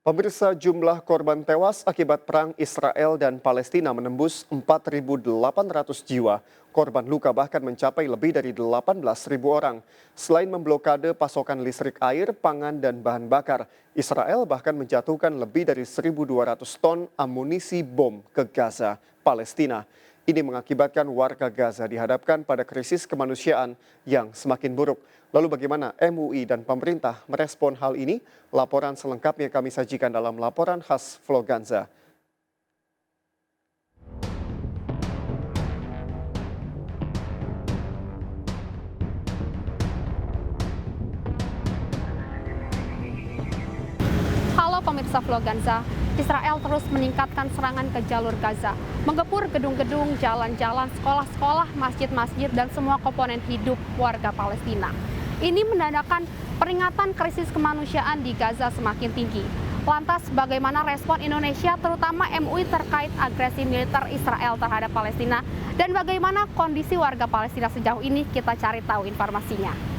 Pemirsa, jumlah korban tewas akibat perang Israel dan Palestina menembus 4.800 jiwa. Korban luka bahkan mencapai lebih dari 18.000 orang. Selain memblokade pasokan listrik, air, pangan, dan bahan bakar, Israel bahkan menjatuhkan lebih dari 1.200 ton amunisi bom ke Gaza, Palestina. Ini mengakibatkan warga Gaza dihadapkan pada krisis kemanusiaan yang semakin buruk. Lalu bagaimana MUI dan pemerintah merespon hal ini? Laporan selengkapnya kami sajikan dalam laporan khas Vloganza. Halo pemirsa Vloganza, Israel terus meningkatkan serangan ke jalur Gaza, menggempur gedung-gedung, jalan-jalan, sekolah-sekolah, masjid-masjid, dan semua komponen hidup warga Palestina. Ini menandakan peringatan krisis kemanusiaan di Gaza semakin tinggi. Lantas bagaimana respon Indonesia, terutama MUI terkait agresi militer Israel terhadap Palestina, dan bagaimana kondisi warga Palestina sejauh ini? Kita cari tahu informasinya.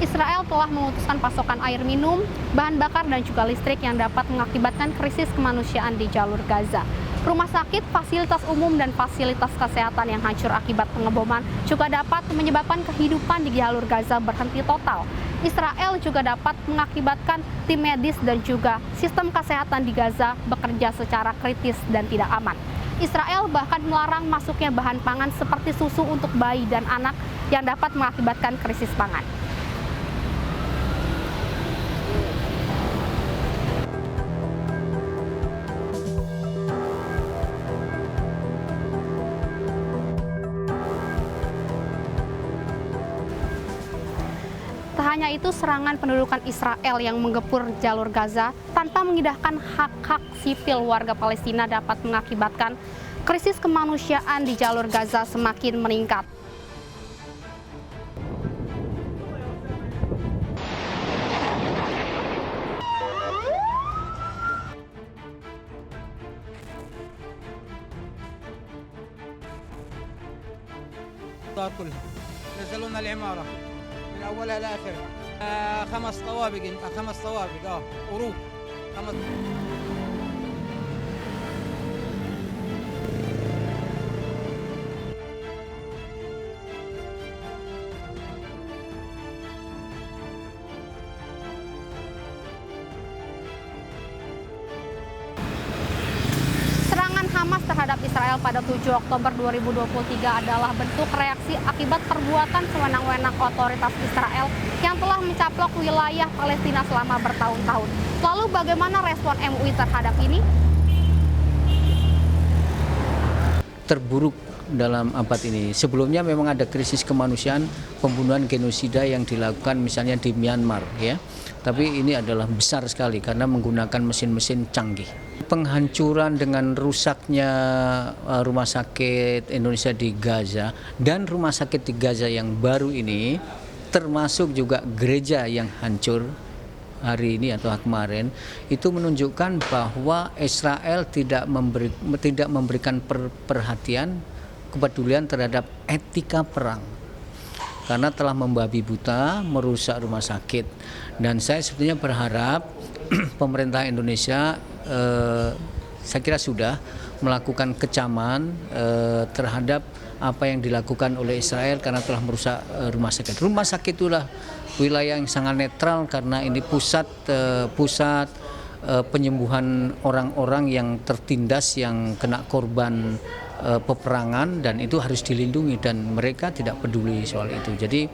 Israel telah memutuskan pasokan air minum, bahan bakar, dan juga listrik yang dapat mengakibatkan krisis kemanusiaan di jalur Gaza. Rumah sakit, fasilitas umum, dan fasilitas kesehatan yang hancur akibat pengeboman juga dapat menyebabkan kehidupan di jalur Gaza berhenti total. Israel juga dapat mengakibatkan tim medis dan juga sistem kesehatan di Gaza bekerja secara kritis dan tidak aman. Israel bahkan melarang masuknya bahan pangan seperti susu untuk bayi dan anak yang dapat mengakibatkan krisis pangan. Tak hanya itu, serangan pendudukan Israel yang menggempur jalur Gaza tanpa mengindahkan hak-hak sipil warga Palestina dapat mengakibatkan krisis kemanusiaan di jalur Gaza semakin meningkat. كلها نزلونا العمارة من أولها لآخرها 5 طوابق 5 طوابق غروب 5. Hamas terhadap Israel pada 7 Oktober 2023 adalah bentuk reaksi akibat perbuatan sewenang-wenang otoritas Israel yang telah mencaplok wilayah Palestina selama bertahun-tahun. Lalu bagaimana respon MUI terhadap ini? Terburuk dalam abad ini. Sebelumnya memang ada krisis kemanusiaan, pembunuhan genosida yang dilakukan misalnya di Myanmar, ya. Tapi ini adalah besar sekali karena menggunakan mesin-mesin canggih. Penghancuran dengan rusaknya rumah sakit Indonesia di Gaza dan rumah sakit di Gaza yang baru ini, termasuk juga gereja yang hancur hari ini atau kemarin, itu menunjukkan bahwa Israel tidak memberikan perhatian, kepedulian terhadap etika perang. Karena telah membabi buta, merusak rumah sakit. Dan saya sebetulnya berharap pemerintah Indonesia saya kira sudah melakukan kecaman terhadap apa yang dilakukan oleh Israel karena telah merusak rumah sakit. Rumah sakit itulah wilayah yang sangat netral karena ini pusat penyembuhan orang-orang yang tertindas, yang kena korban peperangan, dan itu harus dilindungi dan mereka tidak peduli soal itu. Jadi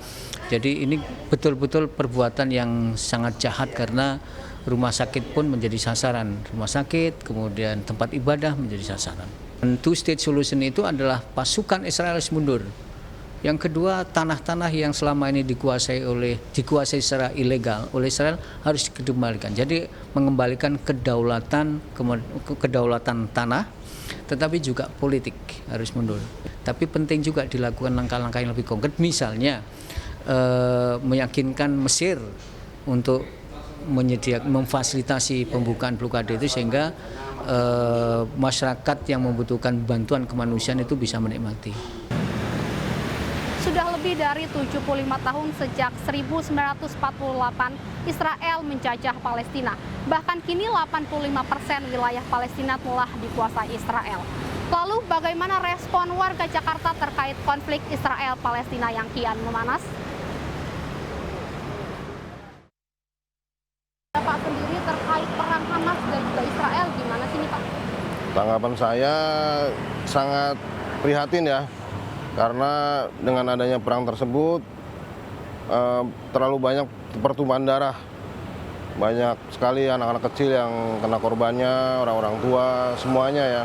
ini betul-betul perbuatan yang sangat jahat karena rumah sakit pun menjadi sasaran. Rumah sakit, kemudian tempat ibadah menjadi sasaran. Two state solution itu adalah pasukan Israel harus mundur. Yang kedua, tanah-tanah yang selama ini dikuasai secara ilegal oleh Israel harus dikembalikan. Jadi mengembalikan kedaulatan tanah, tetapi juga politik harus mundur. Tapi penting juga dilakukan langkah-langkah yang lebih konkret, misalnya meyakinkan Mesir untuk memfasilitasi pembukaan blokade itu sehingga masyarakat yang membutuhkan bantuan kemanusiaan itu bisa menikmati. Sudah lebih dari 75 tahun sejak 1948 Israel menjajah Palestina. Bahkan kini 85% wilayah Palestina telah dikuasai Israel. Lalu bagaimana respon warga Jakarta terkait konflik Israel-Palestina yang kian memanas? Pak sendiri terkait perang Hamas dan juga Israel, gimana sih nih Pak? Tanggapan saya sangat prihatin ya, karena dengan adanya perang tersebut terlalu banyak pertumpahan darah. Banyak sekali anak-anak kecil yang kena korbannya, orang-orang tua, semuanya ya.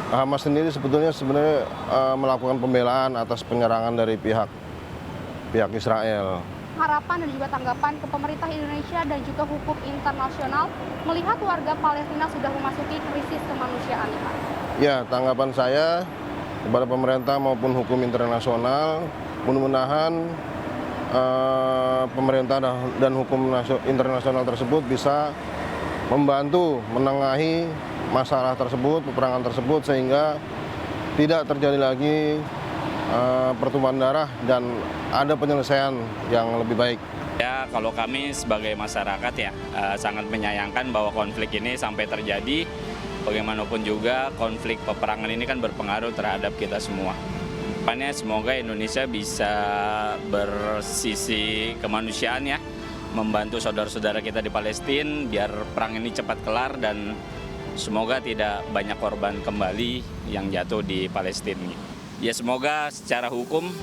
Hamas sendiri sebenarnya melakukan pembelaan atas penyerangan dari pihak Israel. Harapan dan juga tanggapan ke pemerintah Indonesia dan juga hukum internasional melihat warga Palestina sudah memasuki krisis kemanusiaan, Pak? Ya, tanggapan saya kepada pemerintah maupun hukum internasional, mudah-mudahan pemerintah dan hukum internasional tersebut bisa membantu menengahi masalah tersebut, peperangan tersebut, sehingga tidak terjadi lagi pertumpahan darah dan ada penyelesaian yang lebih baik. Ya, kalau kami sebagai masyarakat ya sangat menyayangkan bahwa konflik ini sampai terjadi. Bagaimanapun juga konflik peperangan ini kan berpengaruh terhadap kita semua. Harapannya semoga Indonesia bisa bersisi kemanusiaan ya, membantu saudara-saudara kita di Palestina biar perang ini cepat kelar dan semoga tidak banyak korban kembali yang jatuh di Palestina. Ya semoga secara hukum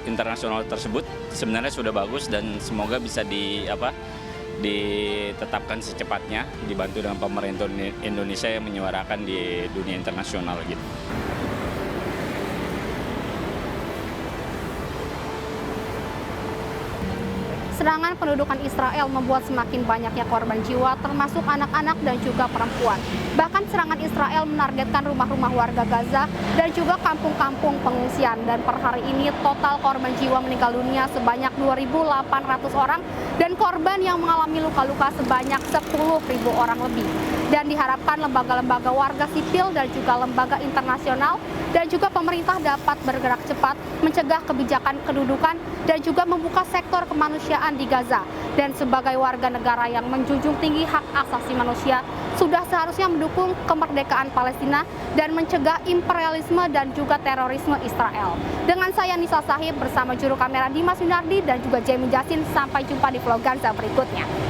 internasional tersebut sebenarnya sudah bagus dan semoga bisa ditetapkan secepatnya, dibantu dengan pemerintah Indonesia yang menyuarakan di dunia internasional gitu. Serangan pendudukan Israel membuat semakin banyaknya korban jiwa, termasuk anak-anak dan juga perempuan. Bahkan serangan Israel menargetkan rumah-rumah warga Gaza dan juga kampung-kampung pengungsian. Dan per hari ini total korban jiwa meninggal dunia sebanyak 2.800 orang dan korban yang mengalami luka-luka sebanyak 10.000 orang lebih. Dan diharapkan lembaga-lembaga warga sipil dan juga lembaga internasional dan juga pemerintah dapat bergerak cepat mencegah kebijakan kedudukan dan juga membuka sektor kemanusiaan di Gaza. Dan sebagai warga negara yang menjunjung tinggi hak asasi manusia, sudah seharusnya mendukung kemerdekaan Palestina dan mencegah imperialisme dan juga terorisme Israel. Dengan saya Nisa Sahib bersama juru kamera Dimas Winardi dan juga Jamie Jasin, sampai jumpa di vlog Gaza berikutnya.